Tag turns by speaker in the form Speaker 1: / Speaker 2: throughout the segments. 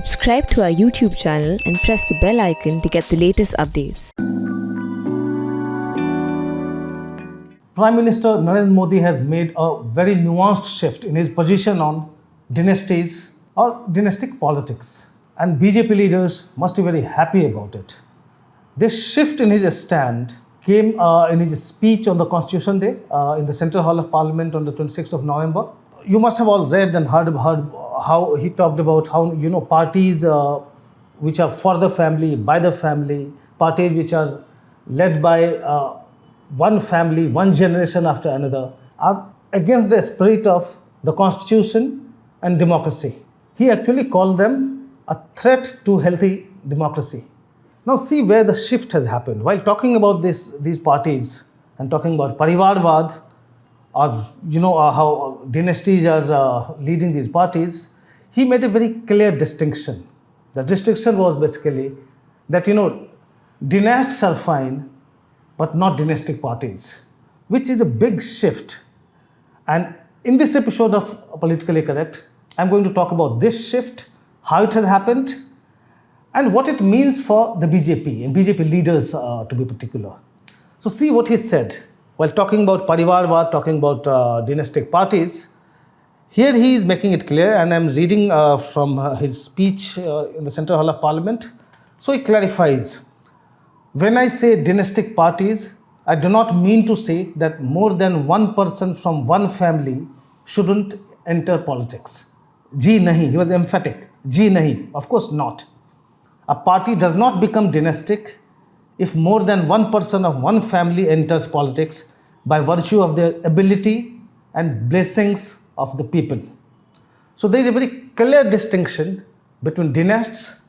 Speaker 1: Subscribe to our YouTube channel and press the bell icon to get the latest updates.
Speaker 2: Prime Minister Narendra Modi has made a very nuanced shift in his position on dynasties or dynastic politics, and BJP leaders must be very happy about it. This shift in his stand came in his speech on the Constitution Day in the Central Hall of Parliament on the 26th of November. You must have all read and heard how he talked about how parties which are for the family, by the family, parties which are led by one family, one generation after another, are against the spirit of the Constitution and democracy. He actually called them a threat to healthy democracy. Now see where the shift has happened. While talking about these parties and talking about Parivarvad, or how dynasties are leading these parties, he made a very clear distinction. The distinction was basically that dynasts are fine, but not dynastic parties, which is a big shift. And in this episode of Politically Correct, I'm going to talk about this shift, how it has happened, and what it means for the BJP and BJP leaders to be particular. So see what he said while talking about Parivarvad, talking about dynastic parties. Here he is making it clear, and I'm reading from his speech in the Central Hall of Parliament. So he clarifies, when I say dynastic parties, I do not mean to say that more than one person from one family shouldn't enter politics. Ji nahi, he was emphatic. Ji nahi, of course not. A party does not become dynastic if more than one person of one family enters politics by virtue of their ability and blessings of the people. So there is a very clear distinction between dynasts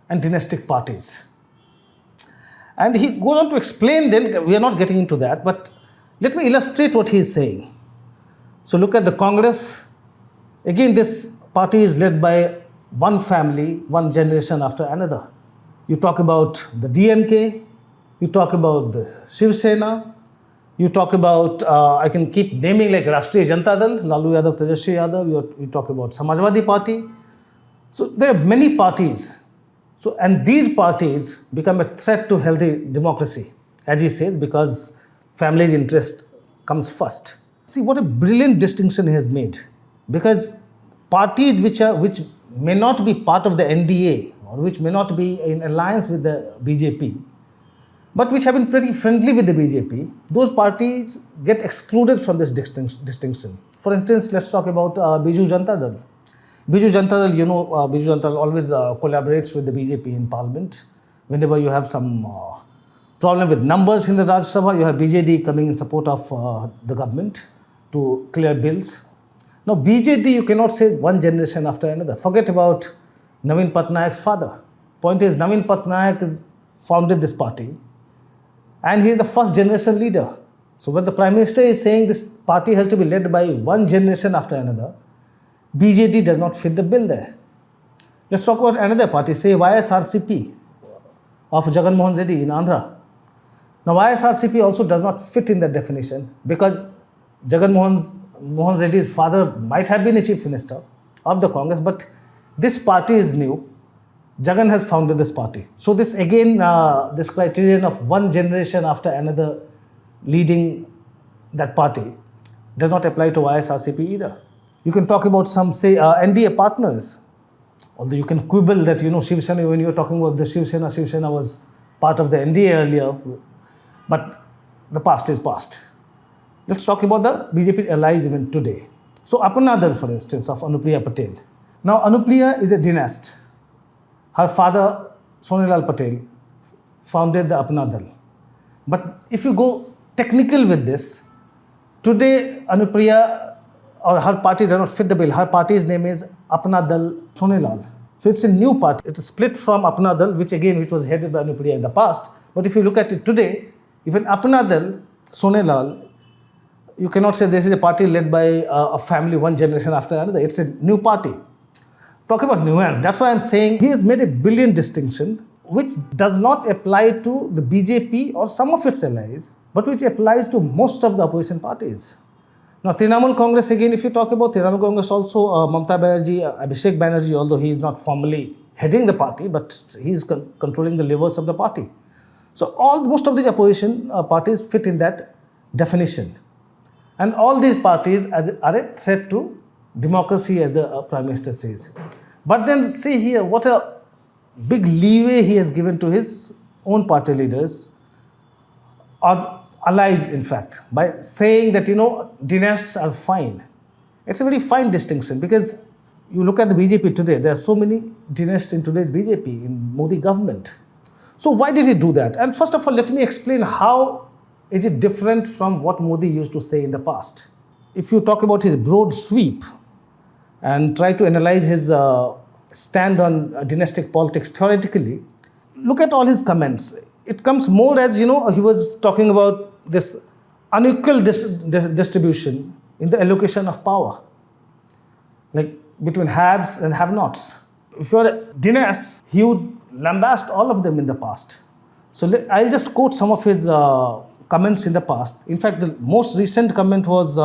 Speaker 2: and dynastic parties. And he goes on to explain, then we are not getting into that, but let me illustrate what he is saying. So look at the Congress. Again, this party is led by one family, one generation after another. You talk about the DMK, you talk about the Shiv Sena, you talk about, I can keep naming like Rashtriya Janata Dal, Lalu Yadav, Tejaswi Yadav, you talk about Samajwadi Party. So there are many parties. So, and these parties become a threat to healthy democracy, as he says, because family's interest comes first. See what a brilliant distinction he has made, because parties which may not be part of the NDA or which may not be in alliance with the BJP, but which have been pretty friendly with the BJP, those parties get excluded from this distinction. For instance, let's talk about Biju Janata Dal. Biju Janata Dal, Biju Janata Dal always collaborates with the BJP in Parliament. Whenever you have some problem with numbers in the Rajya Sabha, you have BJD coming in support of the government to clear bills. Now, BJD, you cannot say one generation after another. Forget about Naveen Patnaik's father. Point is, Naveen Patnaik founded this party, and he is the first generation leader. So when the Prime Minister is saying this party has to be led by one generation after another, BJD does not fit the bill there. Let's talk about another party, say YSRCP of Jagan Mohan Reddy in Andhra. Now YSRCP also does not fit in that definition, because Jagan Mohan Reddy's father might have been a chief minister of the Congress, but this party is new. Jagan has founded this party. So this again, this criterion of one generation after another leading that party does not apply to YSRCP either. You can talk about some, say, NDA partners. Although you can quibble that, Shiv Sena, when you're talking about the Shiv Sena was part of the NDA earlier, but the past is past. Let's talk about the BJP allies even today. So Apna Dal, for instance, of Anupriya Patel. Now Anupriya is a dynast. Her father, Sonilal Patel, founded the Apna Dal. But if you go technical with this, today Anupriya or her party does not fit the bill. Her party's name is Apna Dal Sonilal. So it's a new party. It is split from Apna Dal, which was headed by Anupriya in the past. But if you look at it today, even Apna Dal Sonilal, you cannot say this is a party led by a family one generation after another. It's a new party. Talk about nuance. That's why I'm saying he has made a brilliant distinction which does not apply to the BJP or some of its allies, but which applies to most of the opposition parties. Now, Trinamool Congress, again, if you talk about Trinamool Congress, also Mamata Banerjee, Abhishek Banerjee, although he is not formally heading the party, but he's controlling the levers of the party. So most of these opposition parties fit in that definition. And all these parties are a threat to democracy, as the Prime Minister says. But then see here, what a big leeway he has given to his own party leaders, or allies in fact, by saying that, dynasts are fine. It's a very fine distinction, because you look at the BJP today, there are so many dynasts in today's BJP, in Modi government. So why did he do that? And first of all, let me explain how is it different from what Modi used to say in the past. If you talk about his broad sweep and try to analyze his stand on dynastic politics theoretically, look at all his comments. It comes more as, he was talking about this unequal distribution in the allocation of power, like between haves and have-nots. If you are a dynast, he would lambast all of them in the past. So I'll just quote some of his comments in the past. In fact, the most recent comment was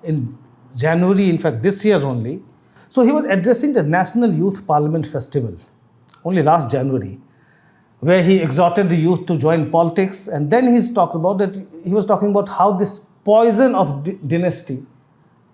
Speaker 2: in January, in fact, this year only. So he was addressing the National Youth Parliament Festival, only last January, where he exhorted the youth to join politics. And then he was talking about how this poison of dynasty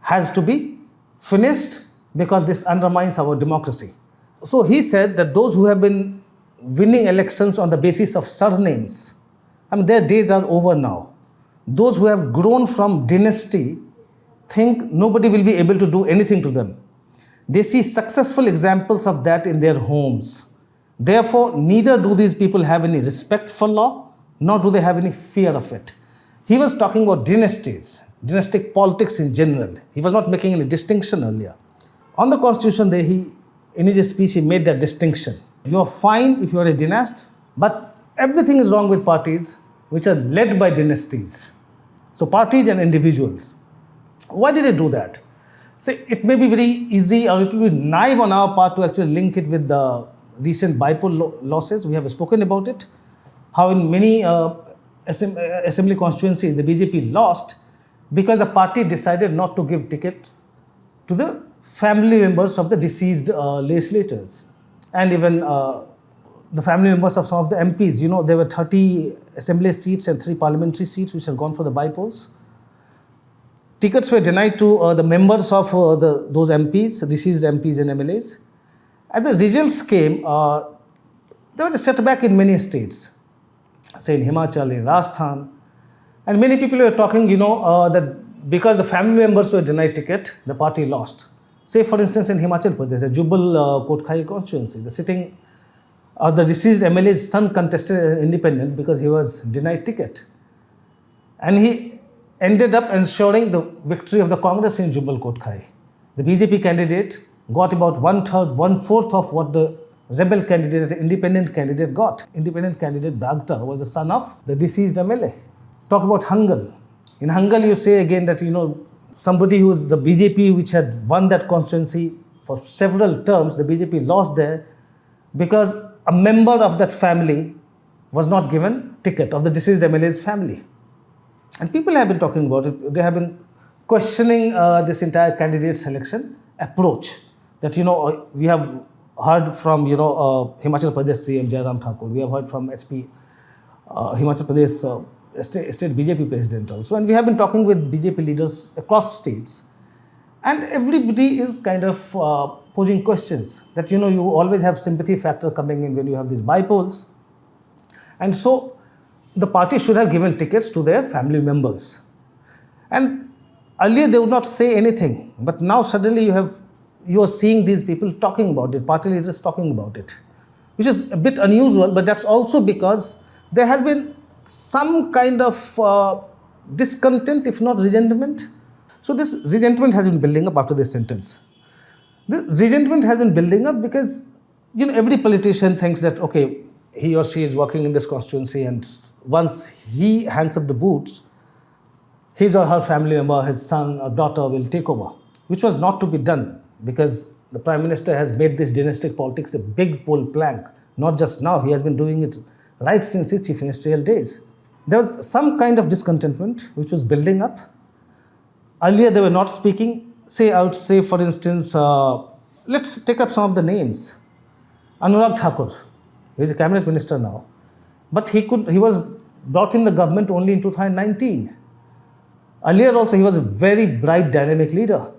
Speaker 2: has to be finished, because this undermines our democracy. So he said that those who have been winning elections on the basis of surnames, their days are over now. Those who have grown from dynasty think nobody will be able to do anything to them. They see successful examples of that in their homes. Therefore, neither do these people have any respect for law, nor do they have any fear of it. He was talking about dynasties, dynastic politics in general. He was not making any distinction earlier. On the Constitution Day, in his speech, he made that distinction. You are fine if you are a dynast, but everything is wrong with parties which are led by dynasties. So parties and individuals. Why did he do that? See, it may be very easy, or it will be naive on our part to actually link it with the recent Baipur losses. We have spoken about it, how in many assembly constituencies the BJP lost because the party decided not to give ticket to the family members of the deceased legislators, and even the family members of some of the MPs. There were 30 assembly seats and 3 parliamentary seats which had gone for the bypolls. Tickets were denied to the members of those MPs, deceased MPs and MLAs. And the results came, there was a setback in many states, say in Himachal, in Rajasthan. And many people were talking, that because the family members were denied ticket, the party lost. Say, for instance, in Himachal Pradesh, a Jubal Kotkhai constituency, the deceased MLA's son contested an independent because he was denied ticket. And he ended up ensuring the victory of the Congress in Jubal Kotkhai. The BJP candidate got about 1/3, 1/4 of what the rebel candidate, the independent candidate got. Independent candidate Bagta was the son of the deceased MLA. Talk about Hangal. In Hangal, you say again that, somebody who is the BJP which had won that constituency for several terms, the BJP lost there because a member of that family was not given ticket, of the deceased MLA's family. And people have been talking about it. They have been questioning this entire candidate selection approach. That, we have heard from, Himachal Pradesh CM Jairam Thakur. We have heard from HP, Himachal Pradesh state BJP president also. And we have been talking with BJP leaders across states. And everybody is kind of posing questions that, you always have sympathy factor coming in when you have these bypolls. And so the party should have given tickets to their family members. And earlier they would not say anything. But now suddenly you are seeing these people talking about it, party leaders talking about it, which is a bit unusual, but that's also because there has been some kind of discontent, if not resentment. So this resentment has been building up after this sentence. The resentment has been building up because, every politician thinks that, okay, he or she is working in this constituency, and once he hangs up the boots, his or her family member, his son or daughter will take over, which was not to be done because the Prime Minister has made this dynastic politics a big pull plank. Not just now, he has been doing it right since his chief ministerial days. There was some kind of discontentment which was building up. Earlier they were not speaking. I would say, for instance, let's take up some of the names. Anurag Thakur, he is a cabinet minister now, but he was brought in the government only in 2019. Earlier also, he was a very bright, dynamic leader.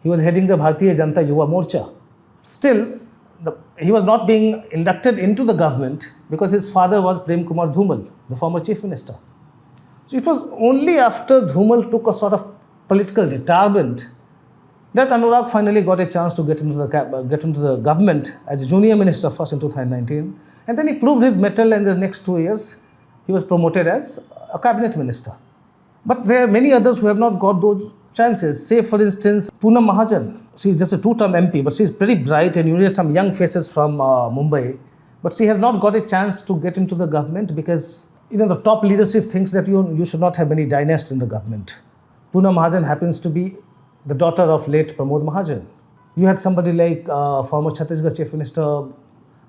Speaker 2: He was heading the Bharatiya Janata Yuva Morcha. Still, he was not being inducted into the government because his father was Prem Kumar Dhumal, the former chief minister. So it was only after Dhumal took a sort of political retirement that Anurag finally got a chance to get into the government as a junior minister first in 2019, and then he proved his mettle, and in the next 2 years he was promoted as a cabinet minister. But there are many others who have not got those chances. Say for instance Poonam Mahajan. She is just a 2-term MP, but she is pretty bright, and you need some young faces from Mumbai. But she has not got a chance to get into the government because the top leadership thinks that you should not have many dynasts in the government. Poonam Mahajan happens to be the daughter of late Pramod Mahajan. You had somebody like former Chhattisgarh Chief Minister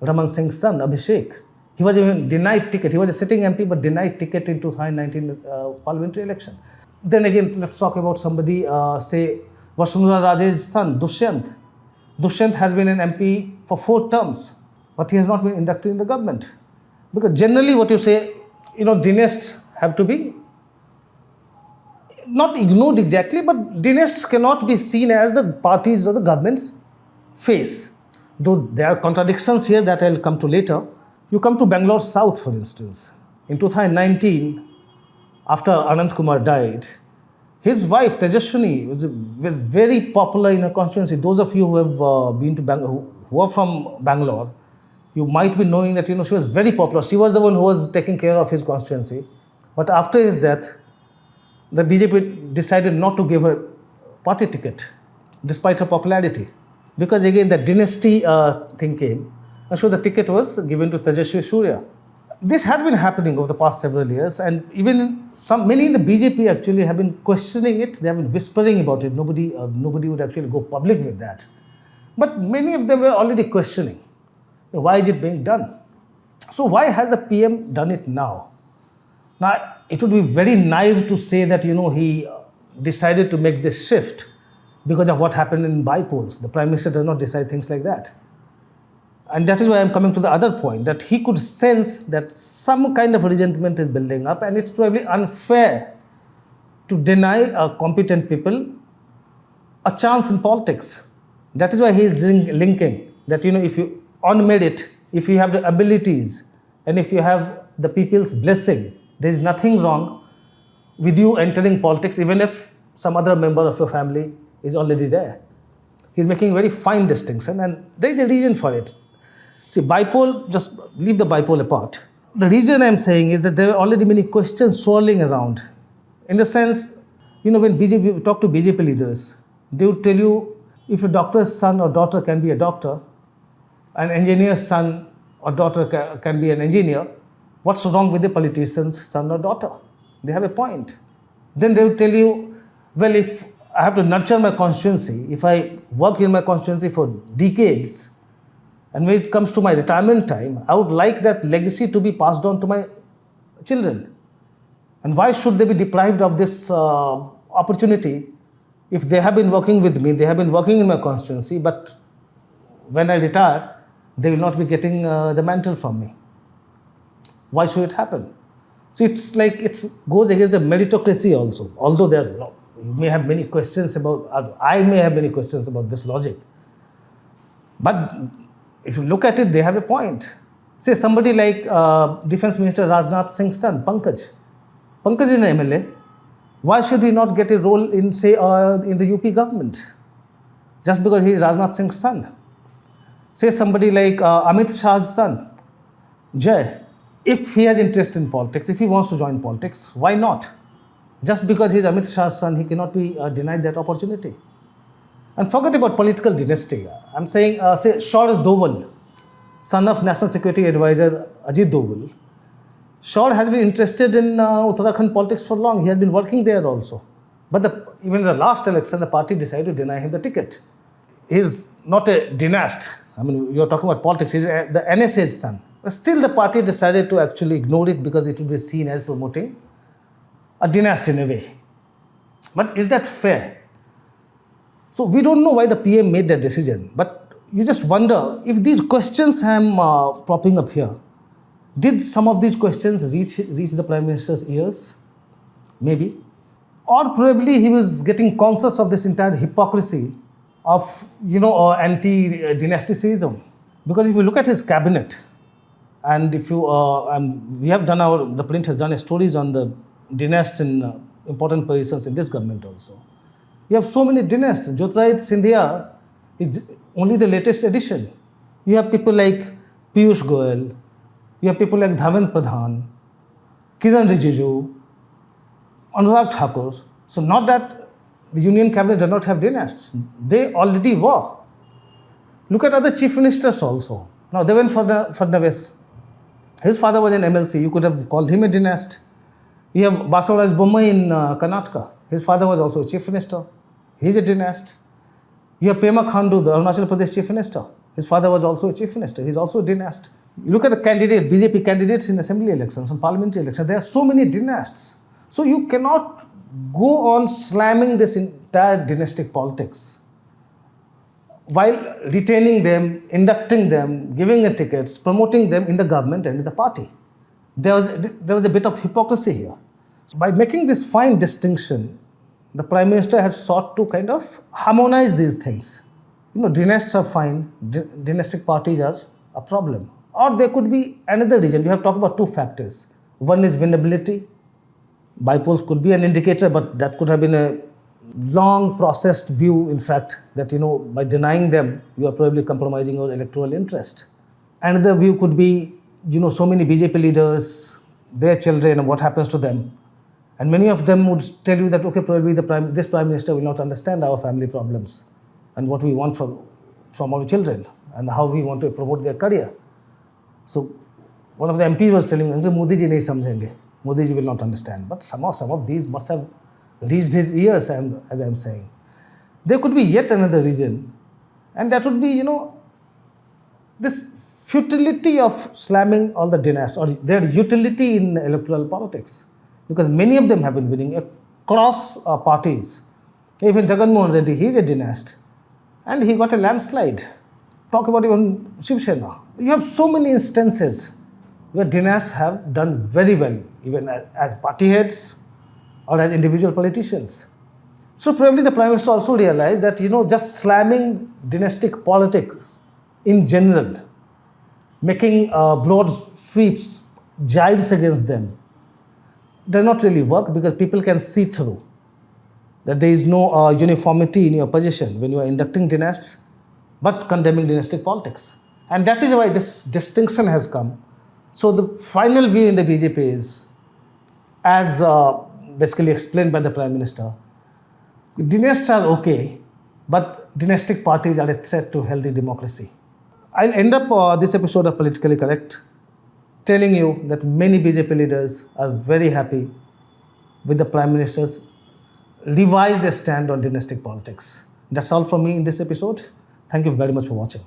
Speaker 2: Raman Singh's son, Abhishek. He was even denied ticket. He was a sitting MP but denied ticket in 2019 parliamentary election. Then again, let's talk about somebody, say Vasundhara Raje's son, Dushyant. Dushyant has been an MP for 4 terms, but he has not been inducted in the government. Because generally what you say, dynasts have to be not ignored exactly, but dynasts cannot be seen as the parties or the government's face. Though there are contradictions here that I'll come to later. You come to Bangalore South, for instance. In 2019, after Anant Kumar died, his wife Tejaswini was very popular in her constituency. Those of you who have been to Bangalore, who are from Bangalore, you might be knowing that she was very popular. She was the one who was taking care of his constituency. But after his death, the BJP decided not to give her party ticket, despite her popularity. Because again, the dynasty thing came, and so the ticket was given to Tejaswi Surya. This had been happening over the past several years, and even many in the BJP actually have been questioning it. They have been whispering about it. Nobody would actually go public with that. But many of them were already questioning, why is it being done? So why has the PM done it now? Now, it would be very naive to say that, he decided to make this shift because of what happened in bypolls. The Prime Minister does not decide things like that. And that is why I'm coming to the other point, that he could sense that some kind of resentment is building up, and it's probably unfair to deny competent people a chance in politics. That is why he is linking that, if you on merit, if you have the abilities, and if you have the people's blessing, there is nothing wrong with you entering politics, even if some other member of your family is already there. He's making a very fine distinction, and there is a reason for it. See, bypoll, just leave the bypoll apart. The reason I'm saying is that there are already many questions swirling around. In the sense, when we talk to BJP leaders, they would tell you if a doctor's son or daughter can be a doctor, an engineer's son or daughter can be an engineer, what's wrong with the politician's son or daughter? They have a point. Then they would tell you, well, if I have to nurture my constituency, if I work in my constituency for decades, and when it comes to my retirement time, I would like that legacy to be passed on to my children. And why should they be deprived of this opportunity if they have been working with me, they have been working in my constituency, but when I retire, they will not be getting the mantle from me. Why should it happen? So it's like it goes against the meritocracy also. Although you may have many questions I may have many questions about this logic. But if you look at it, they have a point. Say somebody like Defense Minister Rajnath Singh's son, Pankaj. Pankaj is an MLA. Why should he not get a role in, say, in the UP government? Just because he is Rajnath Singh's son. Say somebody like Amit Shah's son, Jay. If he has interest in politics, if he wants to join politics, why not? Just because he is Amit Shah's son, he cannot be denied that opportunity. And forget about political dynasty. I'm saying, say, Shaurya Doval, son of National Security Advisor Ajit Doval. Shaurya has been interested in Uttarakhand politics for long. He has been working there also. But even in the last election, the party decided to deny him the ticket. He is not a dynast. I mean, you're talking about politics. He's the NSA's son. But still, the party decided to actually ignore it because it would be seen as promoting a dynasty in a way. But is that fair? So we don't know why the PM made that decision. But you just wonder if these questions I'm propping up here, did some of these questions reach the Prime Minister's ears? Maybe. Or probably he was getting conscious of this entire hypocrisy of, anti-dynasticism. Because if you look at his cabinet, and if you, the print has done stories on the dynasts in important positions in this government also. You have so many dynasts. Jyotirajit Scindia is only the latest addition. You have people like Piyush Goyal, you have people like Dharmendra Pradhan, Kiran Rijiju, Anurag Thakur. So not that the Union Cabinet did not have dynasts. They already were. Look at other chief ministers also. Now, Devendra Fadnavis, his father was an MLC. You could have called him a dynast. You have Basavaraj Bommai in Karnataka. His father was also a chief minister. He's a dynast. You have Pema Khandu, the Arunachal Pradesh chief minister. His father was also a chief minister. He's also a dynast. You look at the BJP candidates in assembly elections and parliamentary elections. There are so many dynasts. So you cannot go on slamming this entire dynastic politics while retaining them, inducting them, giving them tickets, promoting them in the government and in the party. There was a bit of hypocrisy here. By making this fine distinction, the Prime Minister has sought to kind of harmonize these things. Dynasts are fine, dynastic parties are a problem. Or there could be another reason. We have talked about two factors. One is winnability. Bypolls could be an indicator, but that could have been a long processed view, in fact, that, by denying them, you are probably compromising your electoral interest. Another view could be, so many BJP leaders, their children, and what happens to them. And many of them would tell you that, okay, probably this Prime Minister will not understand our family problems and what we want from our children and how we want to promote their career. So one of the MPs was telling me, Modi ji nahi samjhenge. Modi ji will not understand. But somehow some of these must have reached his ears, as I'm saying. There could be yet another reason, and that would be, this futility of slamming all the dynasts, or their utility in electoral politics. Because many of them have been winning across parties. Even Jagan Mohan Reddy, he is a dynast, and he got a landslide. Talk about even Shiv Sena. You have so many instances where dynasts have done very well, even as party heads or as individual politicians. So probably the Prime Minister also realized that, just slamming dynastic politics in general, making broad sweeps, jibes against them, does not really work, because people can see through that there is no uniformity in your position when you are inducting dynasts but condemning dynastic politics. And that is why this distinction has come. So the final view in the BJP is, as basically explained by the Prime Minister, dynasts are okay, but dynastic parties are a threat to healthy democracy. I'll end up this episode of Politically Correct telling you that many BJP leaders are very happy with the Prime Minister's revised stand on dynastic politics. That's all from me in this episode. Thank you very much for watching.